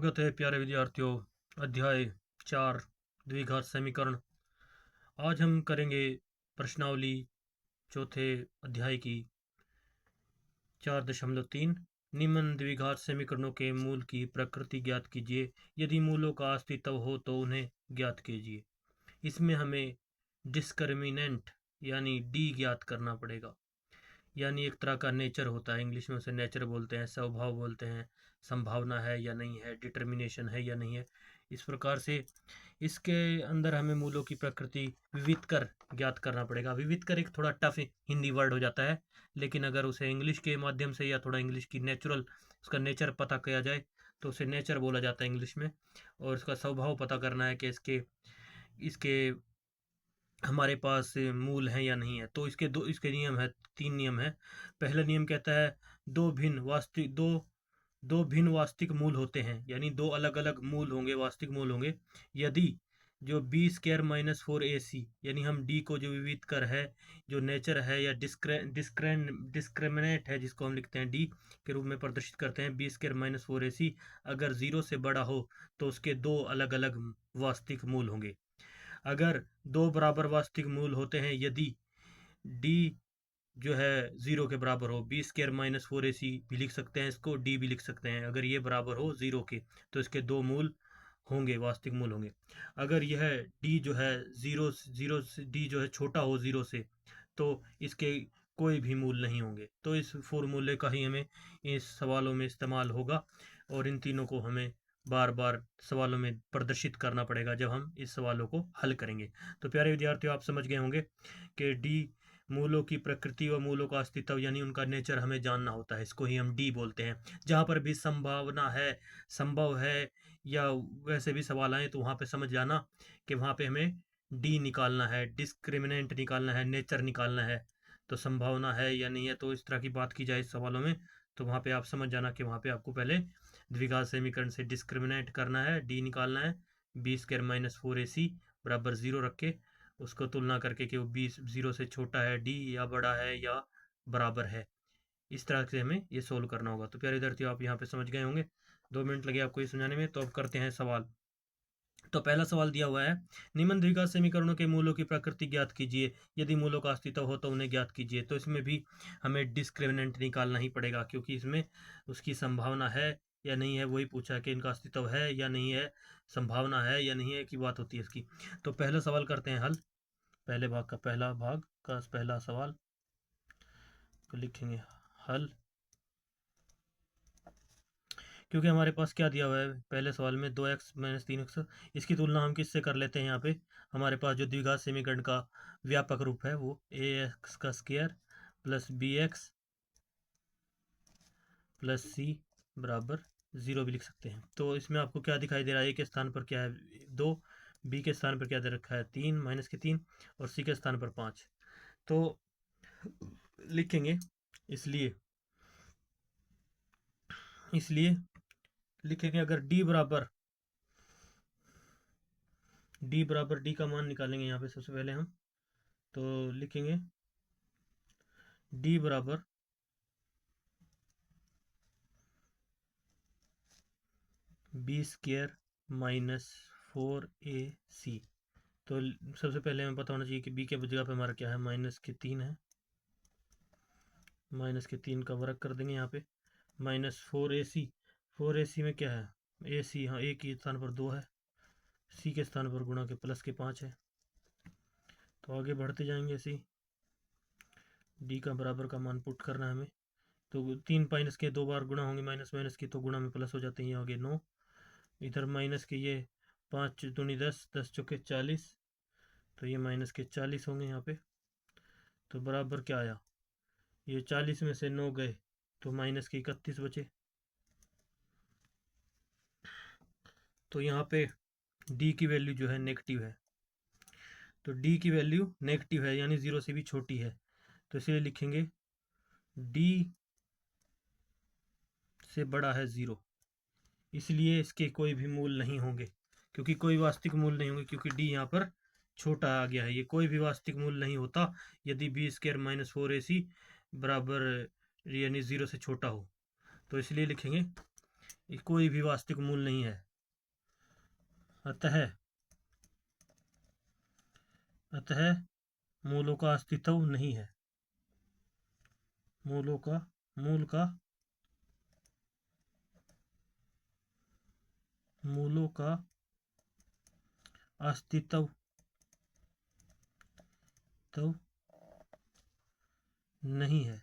स्वागत है प्यारे विद्यार्थियों। अध्याय 4 द्विघात समीकरण। आज हम करेंगे प्रश्नावली चौथे अध्याय की 4.3। निम्न द्विघात समीकरणों के मूल की प्रकृति ज्ञात कीजिए। यदि मूलों का अस्तित्व हो तो उन्हें ज्ञात कीजिए। इसमें हमें डिस्क्रिमिनेंट यानी डी ज्ञात करना पड़ेगा। यानी एक तरह का नेचर होता है, इंग्लिश में उसे नेचर बोलते हैं, स्वभाव बोलते हैं, संभावना है या नहीं है, डिटर्मिनेशन है या नहीं है। इस प्रकार से इसके अंदर हमें मूलों की प्रकृति विविधकर ज्ञात करना पड़ेगा। विविधकर एक थोड़ा टफ हिंदी वर्ड हो जाता है, लेकिन अगर उसे इंग्लिश के माध्यम से या थोड़ा इंग्लिश की नेचुरल उसका नेचर पता किया जाए तो उसे नेचर बोला जाता है इंग्लिश में। और उसका स्वभाव पता करना है कि इसके इसके हमारे पास मूल है या नहीं है। तो इसके नियम है, 3 नियम है। पहला नियम कहता है दो भिन्न वास्तविक मूल होते हैं, यानी दो अलग अलग मूल होंगे, वास्तविक मूल होंगे, यदि जो बी स्क्वायर माइनस 4ac, यानी हम डी को जो विविध कर है, जो नेचर है या डिस्क्रिमिनेट है, जिसको हम लिखते हैं डी के रूप में प्रदर्शित करते हैं, बी स्क्वायर माइनस 4ac अगर 0 से बड़ा हो तो उसके दो अलग अलग वास्तविक मूल होंगे। अगर दो बराबर वास्तविक मूल होते हैं, यदि डी जो है 0 के बराबर हो, बी स्क्वायर माइनस 4ac भी लिख सकते हैं, इसको डी भी लिख सकते हैं, अगर ये बराबर हो 0 के तो इसके दो मूल होंगे, वास्तविक मूल होंगे। अगर यह डी जो है जीरो से डी जो है छोटा हो 0 से तो इसके कोई भी मूल नहीं होंगे। तो इस फॉर्मूले का ही हमें इस सवालों में इस्तेमाल होगा और इन तीनों को हमें बार बार सवालों में प्रदर्शित करना पड़ेगा जब हम इस सवालों को हल करेंगे। तो प्यारे विद्यार्थियों, आप समझ गए होंगे कि डी मूलों की प्रकृति व मूलों का अस्तित्व यानी उनका नेचर हमें जानना होता है, इसको ही हम डी बोलते हैं। जहाँ पर भी संभावना है, संभव है या वैसे भी सवाल आए तो वहाँ पे समझ जाना कि वहाँ पे हमें डी निकालना है, डिस्क्रिमिनेंट निकालना है, नेचर निकालना है। तो संभावना है या नहीं है, तो इस तरह की बात की जाए इस सवालों में तो वहाँ पे आप समझ जाना कि वहाँ पे आपको पहले द्विघात समीकरण से डिस्क्रिमिनेंट करना है, डी निकालना है, बी स्क्वायर माइनस 4ac बराबर 0 रख के उसको तुलना करके कि वो 0 से छोटा है डी या बड़ा है या बराबर है। इस तरह से हमें ये सोल्व करना होगा। तो प्यारे विद्यार्थियों, आप यहाँ पे समझ गए होंगे। 2 मिनट लगे आपको ये समझाने में। तो अब करते हैं सवाल। तो पहला सवाल दिया हुआ है, निम्न द्विघात समीकरणों के मूलों की प्रकृति ज्ञात कीजिए। यदि मूलों का अस्तित्व हो तो उन्हें ज्ञात कीजिए। तो इसमें भी हमें डिस्क्रिमिनेंट निकालना ही पड़ेगा, क्योंकि इसमें उसकी संभावना है या नहीं है वही पूछा है कि इनका अस्तित्व है या नहीं है, संभावना है या नहीं है की बात होती है इसकी। तो पहला सवाल करते हैं हल। पहले भाग का पहला सवाल को लिखेंगे हल। क्योंकि हमारे पास क्या दिया हुआ है पहले सवाल में 2x माइनस 3x, इसकी तुलना हम किससे कर लेते हैं। यहाँ पे हमारे पास जो द्विघात समीकरण का व्यापक रूप है वो ax का square plus bx plus c बराबर 0 भी लिख सकते हैं। तो इसमें आपको क्या दिखाई दे रहा है, a के स्थान पर क्या है 2, b के स्थान पर क्या दे रखा है 3 माइनस के 3 और c के स्थान पर 5। तो लिखेंगे इसलिए लिखेंगे अगर d बराबर d का मान निकालेंगे यहाँ पे सबसे पहले हम। तो लिखेंगे d बराबर बी स्क्वायर माइनस 4ac। तो सबसे पहले हमें पता होना चाहिए कि b के जगह पे हमारा क्या है, माइनस के 3 है, माइनस के 3 का वर्ग कर देंगे यहाँ पे, माइनस 4ac में क्या है ac, हाँ a के स्थान पर 2 है, c के स्थान पर गुणा के प्लस के 5 है। तो आगे बढ़ते जाएंगे ऐसे ही, डी का बराबर का मान पुट करना है हमें। तो 3 माइनस के 2 बार गुणा होंगे, माइनस माइनस की तो गुणा में प्लस हो जाते हैं, आगे 9, इधर माइनस के ये 5 दूनी 10, 10 चौके 40, तो ये माइनस के 40 होंगे यहाँ पे। तो बराबर क्या आया, ये 40 में से 9 गए तो माइनस के 31 बचे। तो यहाँ पे डी की वैल्यू जो है नेगेटिव है, तो डी की वैल्यू नेगेटिव है यानी 0 से भी छोटी है। तो इसलिए लिखेंगे डी से बड़ा है 0, इसलिए इसके कोई भी मूल नहीं होंगे, क्योंकि कोई वास्तविक मूल नहीं होंगे, क्योंकि डी यहाँ पर छोटा आ गया है। ये कोई भी वास्तविक मूल नहीं होता यदि बी स्क्वायर माइनस 4ac बराबर यानी 0 से छोटा हो। तो इसलिए लिखेंगे कोई भी वास्तविक मूल नहीं है। अतः मूलों का अस्तित्व नहीं है। मूल का मूलों का अस्तित्व तो नहीं है।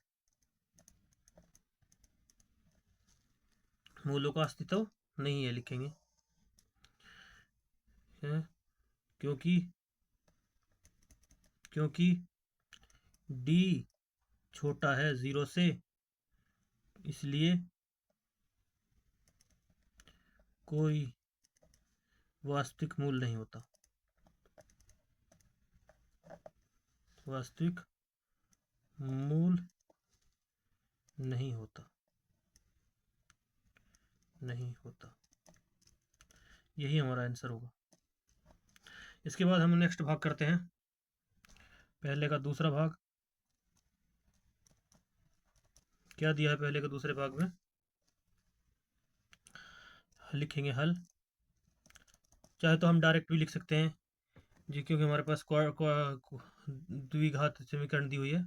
मूलों का अस्तित्व नहीं है लिखेंगे है? क्योंकि d छोटा है 0 से, इसलिए कोई वास्तविक मूल नहीं होता। वास्तविक मूल नहीं होता। यही हमारा आंसर होगा। इसके बाद हम नेक्स्ट भाग करते हैं, पहले का दूसरा भाग। क्या दिया है पहले के दूसरे भाग में? लिखेंगे हल। चाहे तो हम डायरेक्ट भी लिख सकते हैं जी, क्योंकि हमारे पास द्विघात समीकरण दी हुई है,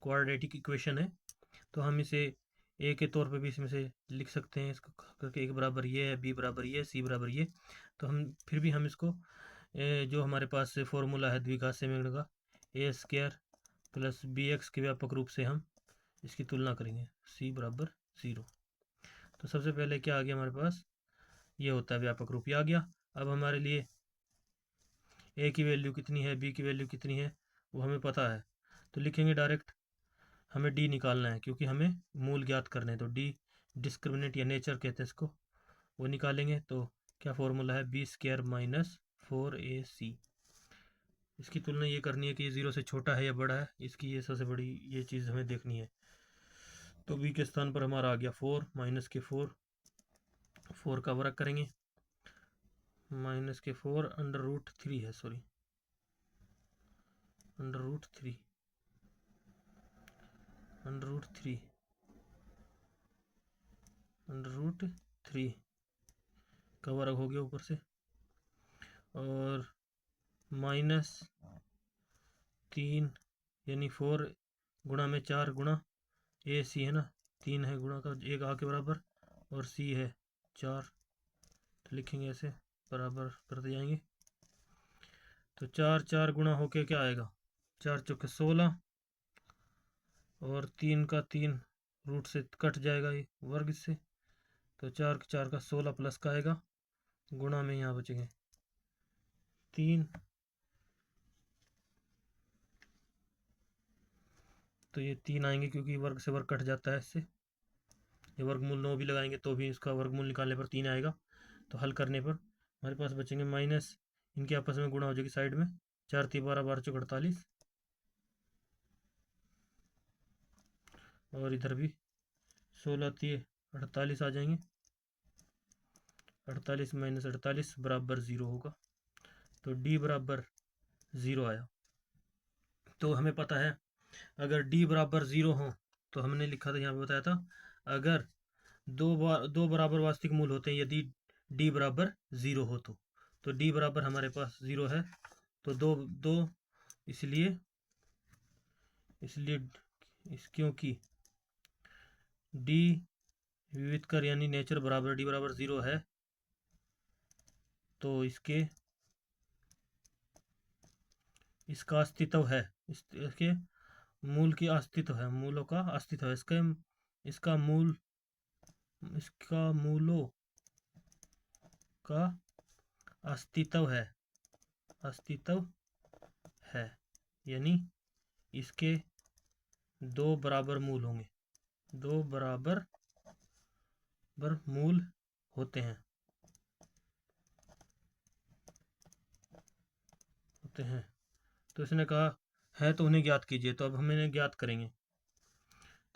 क्वाड्रेटिक इक्वेशन है, तो हम इसे ए के तौर पे भी इसमें से लिख सकते हैं। इसको करके एक बराबर ये है, बी बराबर ये, सी बराबर ये। तो हम फिर भी हम इसको जो हमारे पास फॉर्मूला है द्विघात समीकरण का, ए स्क्वायर प्लस बी एक्स के व्यापक रूप से हम इसकी तुलना करेंगे, सी बराबर 0। तो सबसे पहले क्या आ गया हमारे पास, ये होता है व्यापक रूप, ये आ गया। अब हमारे लिए ए की वैल्यू कितनी है, बी की वैल्यू कितनी है, वो हमें पता है, तो लिखेंगे डायरेक्ट। हमें डी निकालना है क्योंकि हमें मूल ज्ञात करने हैं, तो डी डिस्क्रिमिनेंट या नेचर कहते हैं इसको, वो निकालेंगे। तो क्या फॉर्मूला है, बी स्क्वायर माइनस 4ac। इसकी तुलना ये करनी है कि ये 0 से छोटा है या बड़ा है, इसकी ये सबसे बड़ी ये चीज़ हमें देखनी है। तो बी के स्थान पर हमारा आ गया 4 माइनस के 4 का वर्ग करेंगे, माइनस के 4 अंडर रूट 3 है, सॉरी अंडर रूट 3 का वर्ग हो गया ऊपर से, और माइनस 3 यानी 4 गुणा में 4 गुणा ए सी है ना, 3 है गुणा का 1 आ के बराबर, और सी है 4, तो लिखेंगे ऐसे, बराबर करते जाएंगे। तो 4 गुणा होके क्या आएगा, 4 चौके 16, और 3 का 3 रूट से कट जाएगा ये वर्ग से, तो 4 का 16 प्लस का आएगा, गुणा में यहाँ बचेंगे 3, तो ये 3 आएंगे क्योंकि वर्ग से वर्ग कट जाता है इससे। ये वर्गमूल 9 भी लगाएंगे तो भी इसका वर्गमूल निकालने पर 3 आएगा। तो हल करने पर हमारे पास बचेंगे माइनस, इनके आपस में गुणा हो जाएगी साइड में, 4 3 12 12 चौक 48, और इधर भी 16 3 48 आ जाएंगे, 48 माइनस 48 बराबर 0 होगा। तो डी बराबर 0 आया। तो हमें पता है अगर डी बराबर 0 हो, तो हमने लिखा था यहाँ पे बताया था, अगर दो बराबर वास्तविक मूल होते हैं यदि डी बराबर 0 हो, तो डी बराबर हमारे पास 0 है, तो दो इसलिए क्योंकि डी विविध कर यानी नेचर बराबर डी बराबर 0 है, तो इसका अस्तित्व है, इसके मूल की अस्तित्व है, मूलों का अस्तित्व है, इसका मूलों का अस्तित्व है, यानी इसके 2 बराबर मूल होंगे, 2 बराबर मूल होते हैं तो इसने कहा है तो उन्हें ज्ञात कीजिए। तो अब हम इन्हें ज्ञात करेंगे।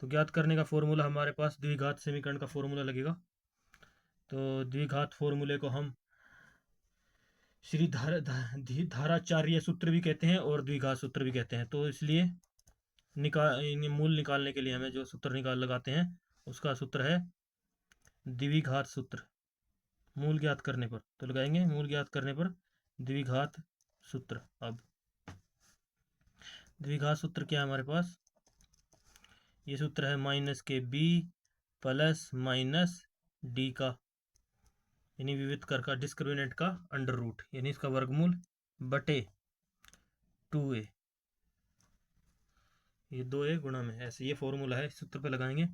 तो ज्ञात करने का फॉर्मूला हमारे पास द्विघात समीकरण का फॉर्मूला लगेगा। तो द्विघात फॉर्मूले को हम श्री धाराचार्य सूत्र भी कहते हैं और द्विघात सूत्र भी कहते हैं। तो इसलिए मूल निकालने के लिए हमें जो सूत्र लगाते हैं उसका सूत्र है द्विघात सूत्र, मूल ज्ञात करने पर तो लगाएंगे मूल ज्ञात करने पर द्विघात सूत्र। अब द्विघात सूत्र क्या है हमारे पास, ये सूत्र है माइनस के बी प्लस माइनस डी का, यानी विविध कर का डिस्क्रिमिनेंट का अंडर रूट, यानी इसका वर्गमूल बटे 2a, ये 2a गुणा में, ऐसे ये फॉर्मूला है, इस सूत्र पे लगाएंगे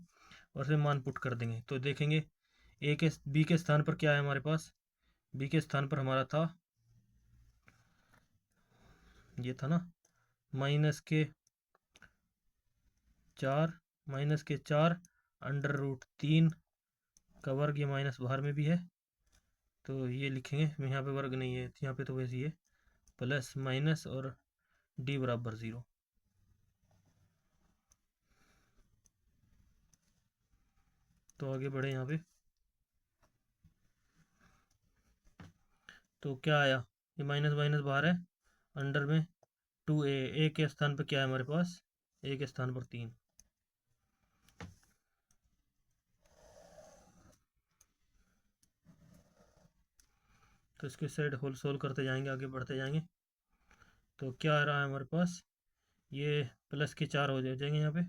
और फिर मान पुट कर देंगे। तो देखेंगे ए के बी के स्थान पर क्या है हमारे पास, बी के स्थान पर हमारा था, ये था ना माइनस के 4 अंडर रूट 3 का वर्ग, ये माइनस बाहर में भी है तो ये लिखेंगे, यहाँ पे वर्ग नहीं है यहाँ पे, तो वैसे ही है प्लस माइनस और डी बराबर 0। तो आगे बढ़े यहाँ पे, तो क्या आया, ये माइनस माइनस बाहर है, अंडर में 2a, ए के स्थान पर क्या है हमारे पास, ए के स्थान पर 3, तो इसके साइड होल सोल्व करते जाएंगे, आगे बढ़ते जाएंगे। तो क्या आ रहा है हमारे पास, ये प्लस के 4 हो जाएंगे यहाँ पे,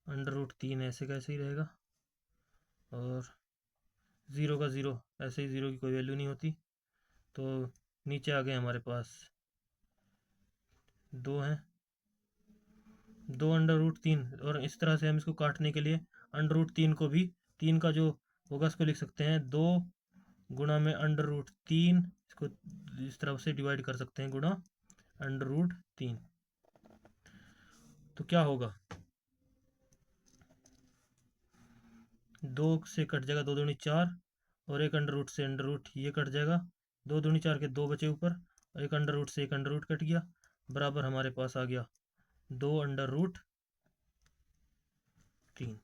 अंडर रूट 3 ऐसे कैसे ही रहेगा, और 0 का 0, ऐसे ही 0 की कोई वैल्यू नहीं होती, तो नीचे आ गए हमारे पास 2 हैं, 2 अंडर रूट 3, और इस तरह से हम इसको काटने के लिए अंडर रूट 3 को भी, 3 का जो होगा इसको लिख सकते हैं 2 गुणा में अंडर रूट 3, इसको इस तरह से डिवाइड कर सकते हैं, गुणा अंडर रूट 3। तो क्या होगा, 2 से कट जाएगा 2 दूनी 4, और एक अंडर रूट से अंडर रूट ये कट जाएगा, 2 दूनी 4 के 2 बचे ऊपर, और एक अंडर रूट से एक अंडर रूट कट गया, बराबर हमारे पास आ गया 2 अंडर रूट 3।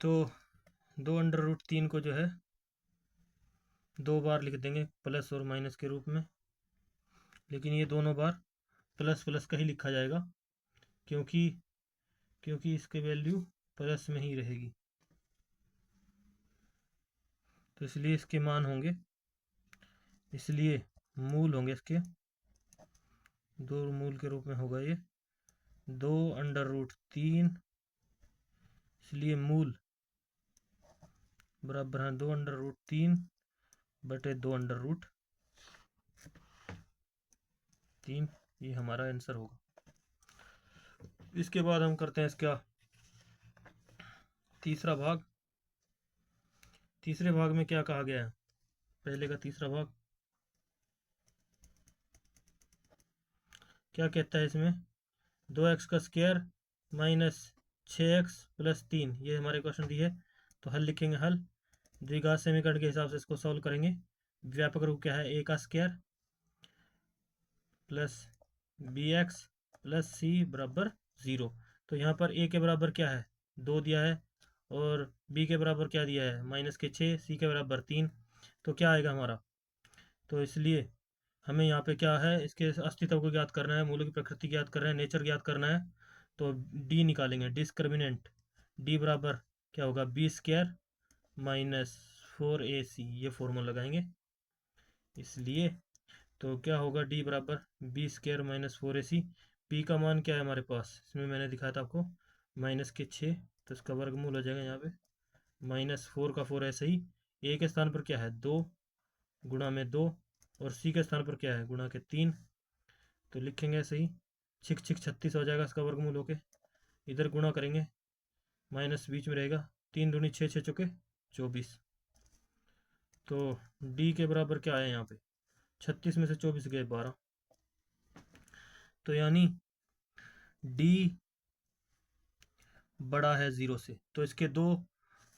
तो 2 अंडर रूट 3 को जो है 2 बार लिख देंगे प्लस और माइनस के रूप में, लेकिन ये दोनों बार प्लस प्लस का ही लिखा जाएगा, क्योंकि क्योंकि इसके वैल्यू प्लस में ही रहेगी, तो इसलिए इसके मान होंगे, इसलिए मूल होंगे इसके 2 मूल के रूप में होगा ये 2 अंडर रूट 3, इसलिए मूल बराबर है 2 अंडर रूट 3 बटे 2 अंडर रूट 3, ये हमारा आंसर होगा। इसके बाद हम करते हैं इसका तीसरा भाग। तीसरे भाग में क्या कहा गया है, पहले का तीसरा भाग क्या कहता है, इसमें 2x का स्क्वायर माइनस 6x प्लस 3, ये हमारे क्वेश्चन दी है, तो हल लिखेंगे, हल द्विघात समीकरण के हिसाब से इसको सॉल्व करेंगे। व्यापक रूप क्या है, a का square plus bx plus c बराबर 0। तो यहाँ पर a के बराबर क्या है 2 दिया है, और b के बराबर क्या दिया है माइनस के 6, c के बराबर 3, तो क्या आएगा हमारा, तो इसलिए हमें यहाँ पे क्या है, इसके अस्तित्व को ज्ञात करना है, मूलों की प्रकृति ज्ञात करना है, नेचर ज्ञात करना है, तो d निकालेंगे, डिस्क्रिमिनेंट d बराबर क्या होगा बी स्क्वायर माइनस 4ac, ये फॉर्मूला लगाएंगे, इसलिए तो क्या होगा d बराबर B square minus 4ac, p का मान क्या है हमारे पास, इसमें मैंने दिखाया था आपको माइनस के 6, तो इसका वर्गमूल हो जाएगा यहाँ पे माइनस 4 का 4 ऐसे ही, a के स्थान पर क्या है 2 गुणा में 2, और c के स्थान पर क्या है गुणा के 3, तो लिखेंगे ऐसे ही 6 6 36 हो जाएगा इसका वर्गमूल होके, इधर गुणा करेंगे माइनस बीच में रहेगा, 3 दूनी 6, 6 चौके 24, तो d के बराबर क्या आया यहाँ पे 36 में से 24 गए 12, तो यानी d बड़ा है 0 से, तो इसके दो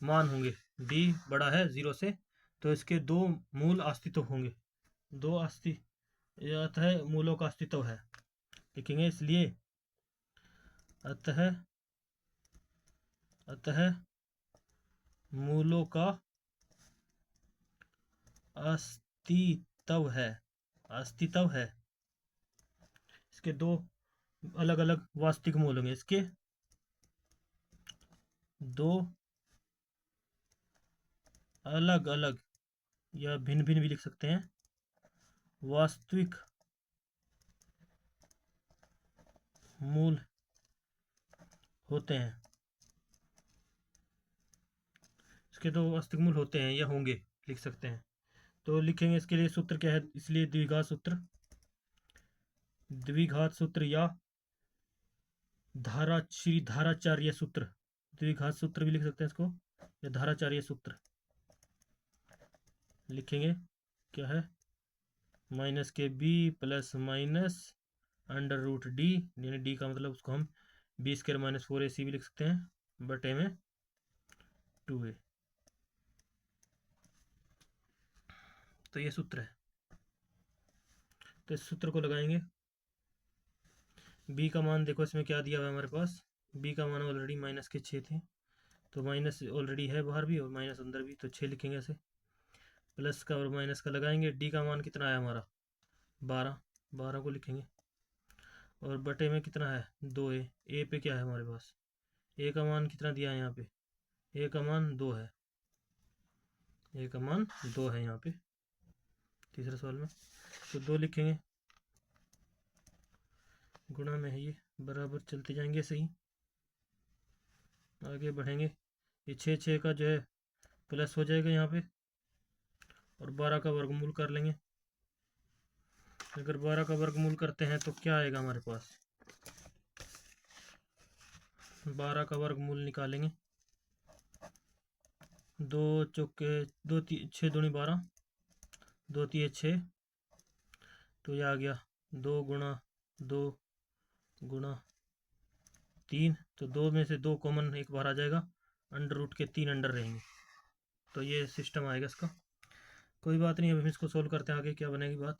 मान होंगे, d बड़ा है 0 से, तो इसके दो मूल अस्तित्व होंगे, दो अतः मूलों का अस्तित्व है, लिखेंगे, इसलिए अतः मूलों का अस्तित्व है, इसके दो अलग अलग वास्तविक मूल होंगे, इसके दो अलग अलग या भिन्न भिन्न भी लिख सकते हैं वास्तविक मूल होते हैं। इसके दो वास्तविक मूल होते हैं या होंगे लिख सकते हैं। तो लिखेंगे इसके लिए सूत्र क्या है, इसलिए द्विघात सूत्र या धाराचार्य सूत्र, द्विघात सूत्र भी लिख सकते हैं इसको, या धाराचार्य सूत्र लिखेंगे। क्या है, माइनस के b plus minus under root d, यानी डी का मतलब उसको हम बी स्क्र माइनस 4ac भी लिख सकते हैं बटे में 2a। तो ये सूत्र है। तो इस सूत्र को लगाएंगे। बी का मान देखो इसमें क्या दिया हुआ है हमारे पास, बी का मान ऑलरेडी माइनस के 6 थे, तो माइनस ऑलरेडी है बाहर भी और माइनस अंदर भी, तो 6 लिखेंगे ऐसे। प्लस का और माइनस का लगाएंगे। डी का मान कितना है हमारा 12, 12 को लिखेंगे। और बटे में कितना है 2a, ए पे क्या है हमारे पास, ए का मान कितना दिया है यहाँ पे, ए का मान 2 है, ए का मान 2 है यहाँ पे तीसरे सवाल में, तो 2 लिखेंगे। गुणा में है ये, बराबर चलते जाएंगे सही, आगे बढ़ेंगे। ये 6 का जो है प्लस हो जाएगा यहाँ पे, और 12 का वर्गमूल कर लेंगे। अगर 12 का वर्गमूल करते हैं तो क्या आएगा हमारे पास, 12 का वर्गमूल निकालेंगे। 2 चौके 2 6 दूनी 12, 2 तिये 6, तो ये आ गया 2 गुणा 2 गुणा 3, तो 2 में से 2 कॉमन एक बार आ जाएगा, अंडर रूट के 3 अंडर रहेंगे। तो ये सिस्टम आएगा इसका। कोई बात नहीं, अब हम इसको सोल्व करते हैं, आगे क्या बनेगी बात,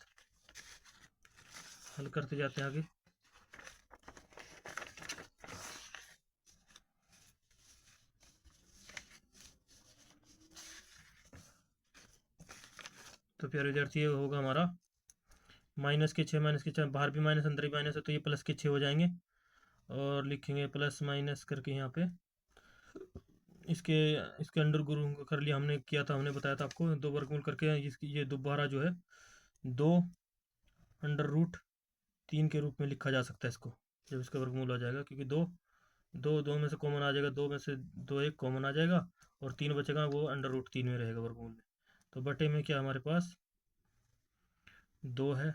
हल करते जाते हैं आगे। तो प्यारे विद्यार्थी ये होगा हमारा माइनस के 6 बाहर भी माइनस अंदर भी माइनस है, तो ये प्लस के 6 हो जाएंगे। और लिखेंगे प्लस माइनस करके यहाँ पे इसके इसके अंडर गुरु कर लिया हमने, किया था हमने बताया था आपको, 2 वर्गमूल करके ये दोबारा जो है 2 अंडर रूट 3 के रूप में लिखा जा सकता है इसको, जब इसका वर्गमूल आ जाएगा, क्योंकि दो में से कॉमन आ जाएगा, 2 में से 2 एक कॉमन आ जाएगा, और 3 बचेगा, वो अंडर रूट 3 में रहेगा वर्गमूल में। तो बटे में क्या हमारे पास 2 है,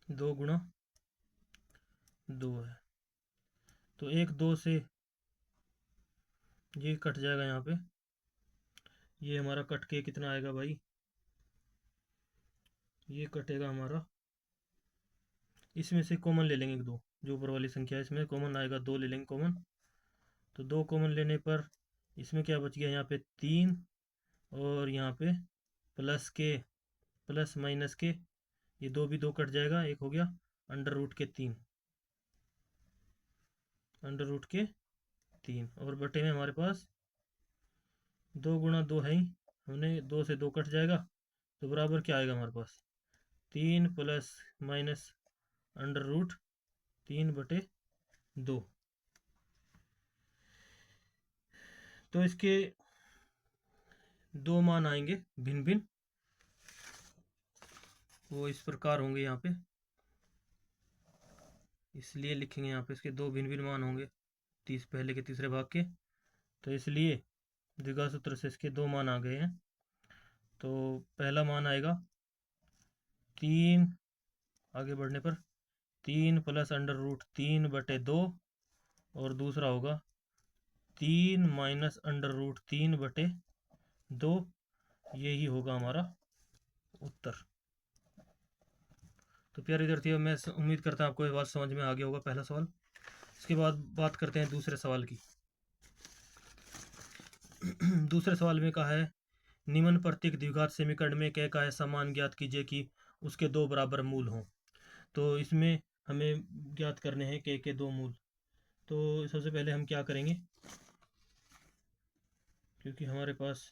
2 गुणा 2 है, तो 1 2 से ये कट जाएगा यहाँ पे, ये हमारा कट के कितना आएगा भाई, ये कटेगा हमारा, इसमें से कॉमन ले लेंगे 2, जो ऊपर वाली संख्या है इसमें कॉमन आएगा, 2 ले लेंगे कॉमन। तो 2 कॉमन लेने पर इसमें क्या बच गया यहाँ पे 3, और यहाँ पे प्लस माइनस के, ये 2 भी 2 कट जाएगा, एक हो गया अंडर रूट के 3, अंडर रूट के 3, और बटे में हमारे पास 2 गुणा 2 है ही, हमने 2 से 2 कट जाएगा, तो बराबर क्या आएगा हमारे पास 3 प्लस माइनस अंडर रूट 3 बटे 2। तो इसके 2 मान आएंगे भिन्न भिन्न, वो इस प्रकार होंगे यहाँ पे, इसलिए लिखेंगे यहाँ पे इसके 2 भिन्न भिन्न मान होंगे पहले के तीसरे भाग के, तो इसलिए द्विघात सूत्र से इसके 2 मान आ गए हैं। तो पहला मान आएगा 3, आगे बढ़ने पर 3 प्लस अंडर रूट 3 बटे 2, और दूसरा होगा 3 माइनस अंडर रूट 3 बटे 2, यही होगा हमारा उत्तर। तो प्यारे विद्यार्थियों, मैं उम्मीद करता हूँ आपको ये बात समझ में आ गया होगा पहला सवाल। इसके बाद बात करते हैं दूसरे सवाल की। दूसरे सवाल में कहा है निम्न प्रत्येक द्विघात समीकरण में क का ऐसा मान ज्ञात कीजिए कि उसके 2 बराबर मूल हों। तो इसमें हमें ज्ञात करने हैं k के 2 मूल। तो सबसे पहले हम क्या करेंगे, क्योंकि हमारे पास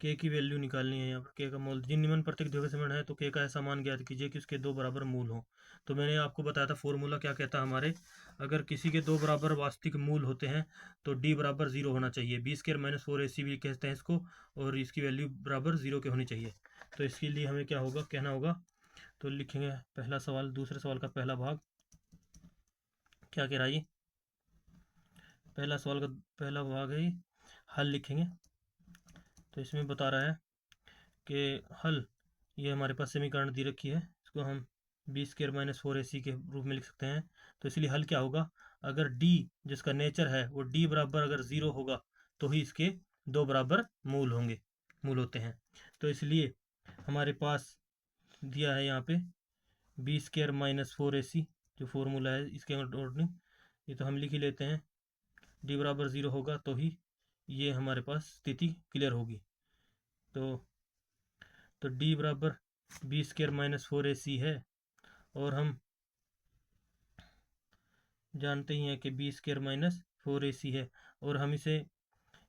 के की वैल्यू निकालनी है यहाँ पर, के का मूल। जिन निम्न प्रत्येक द्विघात समीकरण है तो के का ऐसा मान ज्ञात कीजिए कि उसके दो बराबर मूल हो। तो मैंने आपको बताया था फॉर्मूला क्या कहता है हमारे, अगर किसी के दो बराबर वास्तविक मूल होते हैं तो डी बराबर जीरो होना चाहिए, बी स्क्वायर माइनस 4ac भी कहते हैं इसको, और इसकी वैल्यू बराबर जीरो के होनी चाहिए। तो इसके लिए हमें क्या होगा, कहना होगा, तो लिखेंगे पहला सवाल, दूसरे सवाल का पहला भाग क्या कह रहा है ये, पहला सवाल का पहला भाग है, हल लिखेंगे। तो इसमें बता रहा है कि हल, ये हमारे पास समीकरण दी रखी है, इसको हम बी स्क्वायर माइनस 4ac के रूप में लिख सकते हैं। तो इसलिए हल क्या होगा, अगर डी जिसका नेचर है वो डी बराबर अगर ज़ीरो होगा तो ही इसके दो बराबर मूल होंगे, मूल होते हैं। तो इसलिए हमारे पास दिया है यहाँ पे बी स्क्वायर माइनस 4ac जो फॉर्मूला है इसके अकॉर्डिंग, ये तो हम लिख ही लेते हैं, डी बराबर ज़ीरो होगा तो ही ये हमारे पास स्थिति क्लियर होगी। तो डी बराबर बी स्क्वायर माइनस 4ac है, और हम जानते ही हैं कि बी स्क्वायर माइनस 4ac है, और हम इसे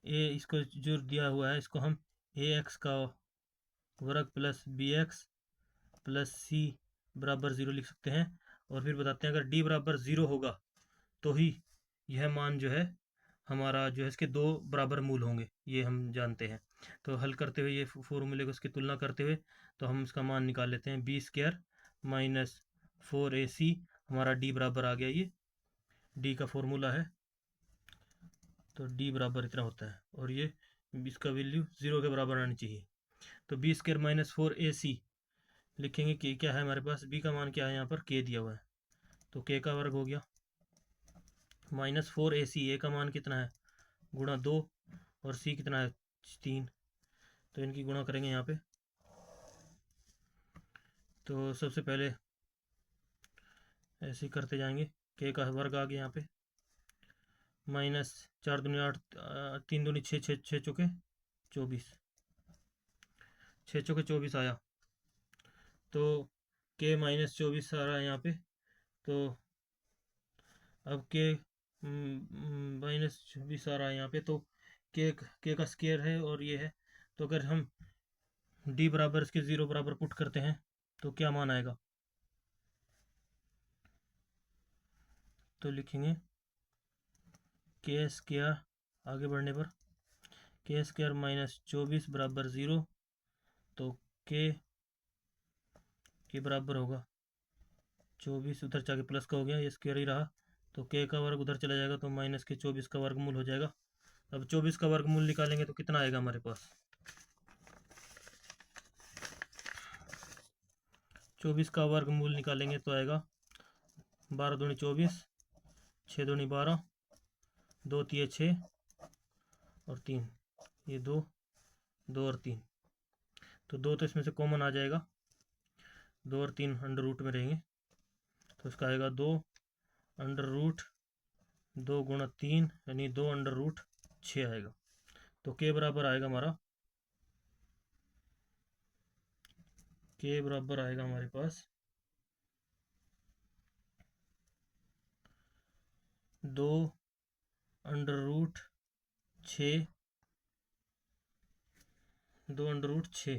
इसको जो दिया हुआ है इसको हम ax का वर्ग प्लस bx प्लस c बराबर ज़ीरो लिख सकते हैं। और फिर बताते हैं अगर d बराबर ज़ीरो होगा तो ही यह मान जो है हमारा जो है इसके दो बराबर मूल होंगे, ये हम जानते हैं। तो हल करते हुए ये फॉर्मूले को इसकी तुलना करते हुए तो हम इसका मान निकाल लेते हैं, बी स्क्वायर माइनस 4ac हमारा डी बराबर आ गया, ये डी का फॉर्मूला है, तो डी बराबर इतना होता है, और ये इसका वैल्यू ज़ीरो के बराबर आनी चाहिए। तो बी स्क्वायर माइनस 4ac लिखेंगे कि क्या है हमारे पास, बी का मान क्या है यहाँ पर, के दिया हुआ है, तो के का वर्ग हो गया माइनस 4ac, ए का मान कितना है गुणा 2, और सी कितना है 3, तो इनकी गुणा करेंगे यहाँ पे। तो सबसे पहले ऐसे ही करते जाएंगे, के का वर्ग आ गया यहाँ पे, माइनस 4 दूनी 8, 3 दूनी 6, 6 चौके 24, 6 चौके 24 आया, तो के माइनस 24 आ रहा है यहाँ पे। तो अब के माइनस 24 आ रहा है यहाँ पे, तो के का स्क्वायर है और ये है, तो अगर हम डी बराबर इसके ज़ीरो बराबर पुट करते हैं तो क्या मान आएगा, तो लिखेंगे के स्क्वायर, आगे बढ़ने पर के स्क्वायर माइनस 24 बराबर ज़ीरो, तो के बराबर होगा 24, उधर जाके प्लस का हो गया, ये स्क्वायर ही रहा, तो के का वर्ग उधर चला जाएगा, तो माइनस के 24 का वर्गमूल हो जाएगा। अब 24 का वर्गमूल निकालेंगे तो कितना आएगा हमारे पास, 24 का वर्गमूल निकालेंगे तो आएगा 12 दूनी 24, 6 दूनी 12, 2 तिये 6 और 3, ये 2 2 और 3, तो 2 तो इसमें से कॉमन आ जाएगा, 2 और 3 अंडर रूट में रहेंगे, तो इसका आएगा 2 अंडर रूट 2 गुणा 3 यानी 2 अंडर रूट 6 आएगा। तो के बराबर आएगा हमारा, के बराबर आएगा हमारे पास 2 अंडर रूट 6, 2 अंडर रूट 6,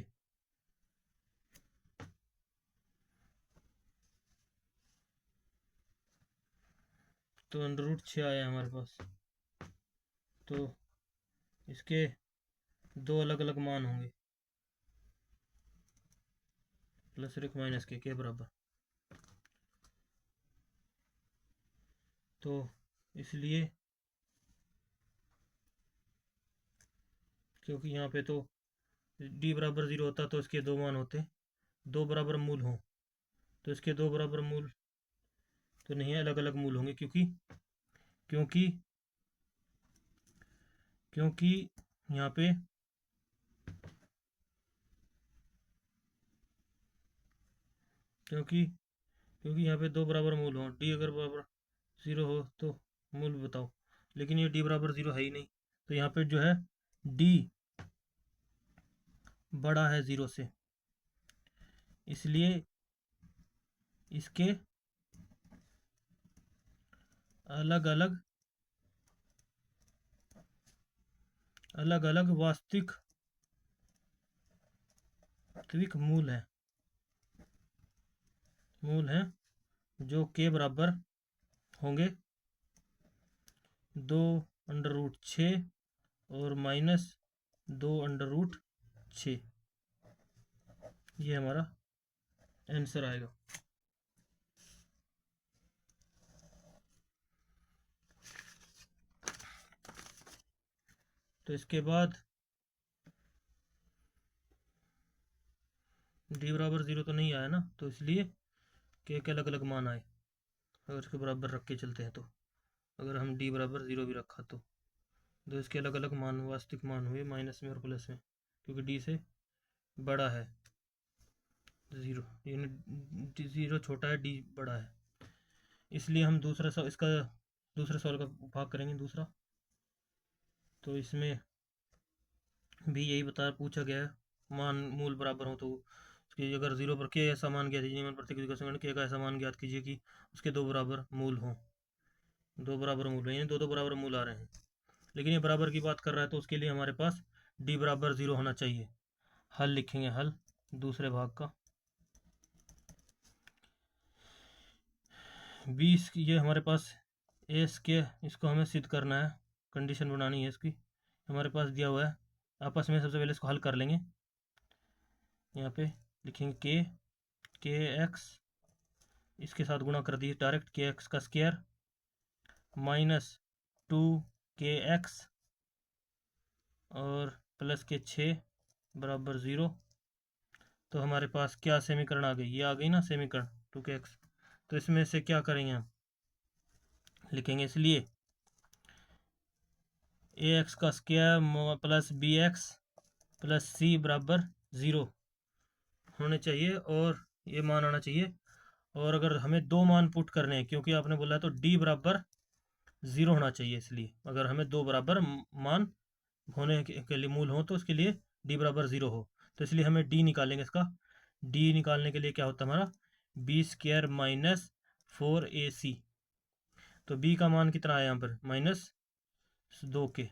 तो अंडर रूट 6 आया हमारे पास। तो इसके दो अलग अलग मान होंगे, प्लस और एक माइनस के बराबर, तो इसलिए क्योंकि यहाँ पे तो डी बराबर ज़ीरो होता तो इसके दो मान होते, दो बराबर मूल हों, तो इसके दो बराबर मूल तो नहीं है, अलग अलग मूल होंगे, क्योंकि क्योंकि क्योंकि यहाँ पे क्योंकि क्योंकि यहाँ पे दो बराबर मूल हों, डी अगर बराबर ज़ीरो हो तो मूल बताओ, लेकिन ये डी बराबर ज़ीरो है ही नहीं, तो यहाँ पे जो है डी बड़ा है ज़ीरो से, इसलिए इसके अलग अलग अलग अलग वास्तविक वास्तविक मूल है जो के बराबर होंगे 2√6 और -2√6। ये हमारा आंसर आएगा। तो इसके बाद डी बराबर 0 तो नहीं आया ना, तो इसलिए के अलग अलग मान आए। अगर इसके बराबर रख के चलते हैं तो अगर हम डी बराबर 0 भी रखा तो इसके अलग अलग मान वास्तविक मान हुए माइनस में और प्लस में, क्योंकि डी से बड़ा है 0, यानी 0 छोटा है, डी बड़ा है। इसलिए हम इसका दूसरे सवाल का भाग करेंगे दूसरा। तो इसमें भी यही पूछा गया है, मान मूल बराबर हो तो उसकी अगर 0 पर के ऐसा मान ज्ञात कीजिए, के का ऐसा मान ज्ञात कीजिए कि उसके दो बराबर मूल हों। दो बराबर मूल है, यानी दो बराबर मूल आ रहे हैं, लेकिन ये बराबर की बात कर रहा है तो उसके लिए हमारे पास डी बराबर 0 होना चाहिए। हल लिखेंगे, हल दूसरे भाग का 20, ये हमारे पास एस के, इसको हमें सिद्ध करना है, कंडीशन बनानी है इसकी, हमारे पास दिया हुआ है। आपस में सबसे पहले इसको हल कर लेंगे। यहाँ पे लिखेंगे के एक्स, इसके साथ गुणा कर दिए डायरेक्ट, के एक्स का स्क्वायर -2 KX और प्लस के 6 बराबर 0। तो हमारे पास क्या समीकरण आ गई, ये आ गई ना समीकरण 2KX। तो इसमें से क्या करेंगे, हम लिखेंगे, इसलिए AX का square plus BX plus C बराबर 0 होने चाहिए, और ये मान आना चाहिए। और अगर हमें दो मान पुट करने हैं, क्योंकि आपने बोला है तो डी बराबर 0 होना चाहिए, इसलिए अगर हमें दो बराबर मान होने के लिए मूल हो तो उसके लिए डी बराबर 0 हो, तो इसलिए हमें डी निकालेंगे। इसका डी निकालने के लिए क्या होता है हमारा B² -4AC। तो बी का मान कितना आया यहाँ पर -2K,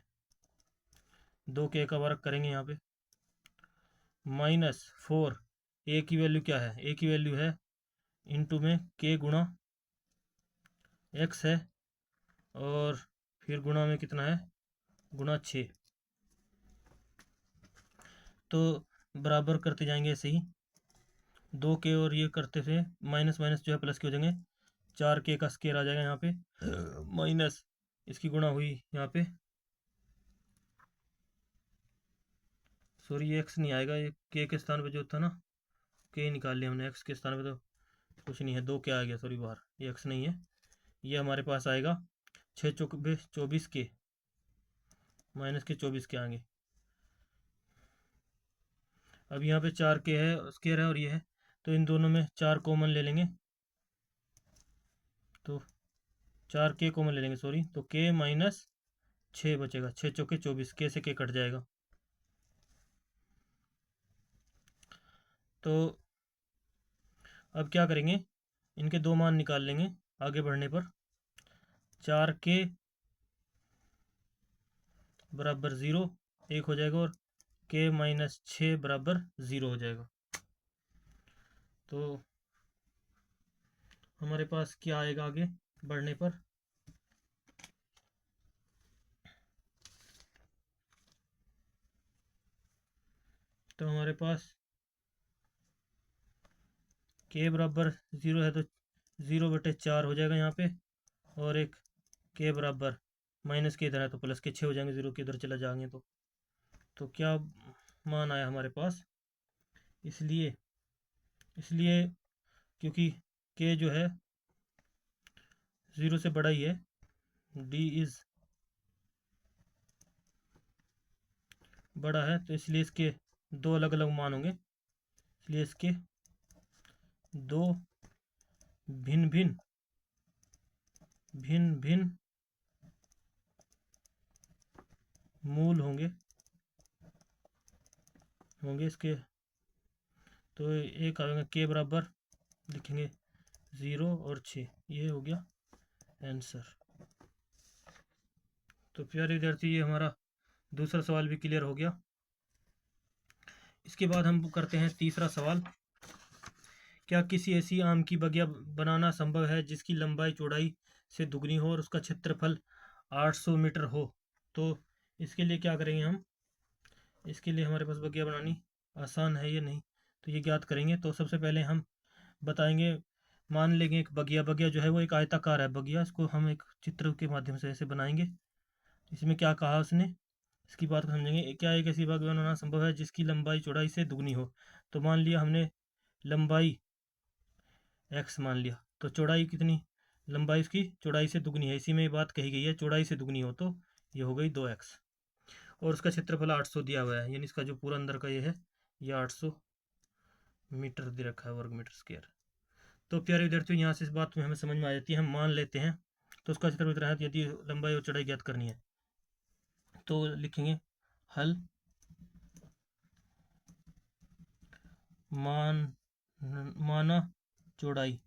2K का वर्क करेंगे यहाँ पे -4, ए की वैल्यू क्या है, ए की वैल्यू है इंटू में के गुणा एक्स है, और फिर गुणा में कितना है गुणा 6। तो बराबर करते जाएंगे ऐसे ही 2K और ये करते थे माइनस माइनस जो है प्लस के हो जाएंगे, 4K का स्केयर आ जाएगा यहाँ पे माइनस इसकी गुणा हुई यहाँ पे, सॉरी ये एक्स नहीं आएगा, ये के स्थान पे जो था ना के निकाल लिया हमने, एक्स के स्थान पे तो कुछ नहीं है, 2K आ गया, सॉरी बाहर, ये एक्स नहीं है, ये हमारे पास आएगा 6 चौक 24K माइनस के 24K आएंगे। अब यहाँ पे 4K है स्केयर है और ये है, तो इन दोनों में 4 कॉमन ले लेंगे, तो 4K कॉमन ले लेंगे, सॉरी, तो K -6 बचेगा, 6 चौके 24, K से K कट जाएगा। तो अब क्या करेंगे, इनके दो मान निकाल लेंगे आगे बढ़ने पर, 4K बराबर 0 1 हो जाएगा, और K -6 बराबर 0 हो जाएगा। तो हमारे पास क्या आएगा आगे बढ़ने पर, तो हमारे पास K बराबर 0 है तो 0/4 हो जाएगा यहाँ पे, और एक K बराबर माइनस के इधर है तो प्लस के 6 हो जाएंगे, 0 के इधर चला जाएंगे तो क्या मान आया हमारे पास, इसलिए क्योंकि K जो है 0 से बड़ा ही है, D इज बड़ा है, तो इसलिए इसके दो अलग अलग मान होंगे, इसलिए इसके दो भिन्न भिन्न मूल होंगे इसके। तो एक आएगा K बराबर लिखेंगे 0 और 6, ये हो गया आंसर। तो प्यारे विद्यार्थी, ये हमारा दूसरा सवाल भी क्लियर हो गया। इसके बाद हम करते हैं तीसरा सवाल। क्या किसी ऐसी आम की बगिया बनाना संभव है जिसकी लंबाई चौड़ाई से दुगनी हो और उसका क्षेत्रफल 800 मीटर हो? तो इसके लिए क्या करेंगे हम? इसके लिए हमारे पास बगिया बनानी आसान है या नहीं, तो ये ज्ञात करेंगे। तो सबसे पहले हम बताएंगे, मान लेंगे एक बगिया, बगिया जो है वो एक आयताकार है बगिया, इसको हम एक चित्र के माध्यम से ऐसे बनाएंगे। इसमें क्या कहा उसने, इसकी बात को समझेंगे। क्या एक ऐसी बगिया बनाना संभव है जिसकी लंबाई चौड़ाई से दुगनी हो? तो मान लिया हमने लंबाई एक्स मान लिया, तो चौड़ाई कितनी, लंबाई इसकी चौड़ाई से दुगनी है, इसी में बात कही गई है चौड़ाई से दुगनी हो, तो ये हो गई 2x। और उसका क्षेत्रफल 800 दिया हुआ है, यानी इसका जो पूरा अंदर का ये है, ये 800 मीटर दे रखा है, वर्ग मीटर स्क्वायर। तो प्यारे विद्यार्थियों, यहाँ से इस बात में हमें समझ में आ जाती है, हम मान लेते हैं। तो उसका क्षेत्रफल इतना है, यदि लंबाई और चौड़ाई ज्ञात करनी है तो लिखेंगे हल मान माना चौड़ाई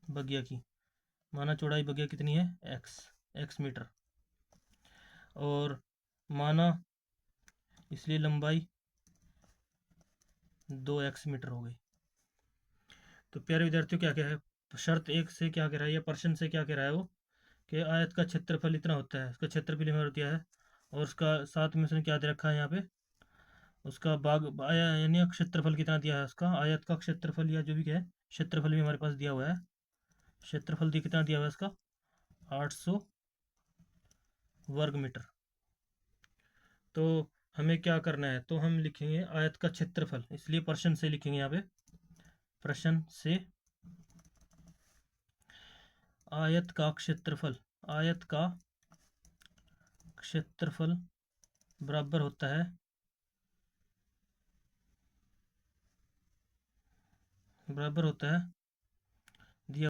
बगिया की, माना चौड़ाई बगिया कितनी है, एक्स मीटर, और माना इसलिए लंबाई 2x मीटर हो गई। तो प्यारे विद्यार्थियों, क्या क्या है, शर्त एक से क्या कह रहा है, या प्रश्न से क्या कह रहा है वो, कि आयत का क्षेत्रफल इतना होता है, उसका क्षेत्रफल हमें दिया है, और उसका साथ में उसने क्या दे रखा है यहाँ पे, उसका यानी क्षेत्रफल कितना दिया है, उसका आयत का क्षेत्रफल या जो भी है क्षेत्रफल भी हमारे पास दिया हुआ है। क्षेत्रफल कितना दिया हुआ है उसका, 800 वर्ग मीटर। तो हमें क्या करना है, तो हम लिखेंगे आयत का क्षेत्रफल, इसलिए प्रश्न से लिखेंगे यहाँ पे, प्रश्न से आयत का क्षेत्रफल, आयत का क्षेत्रफल बराबर होता है, बराबर होता है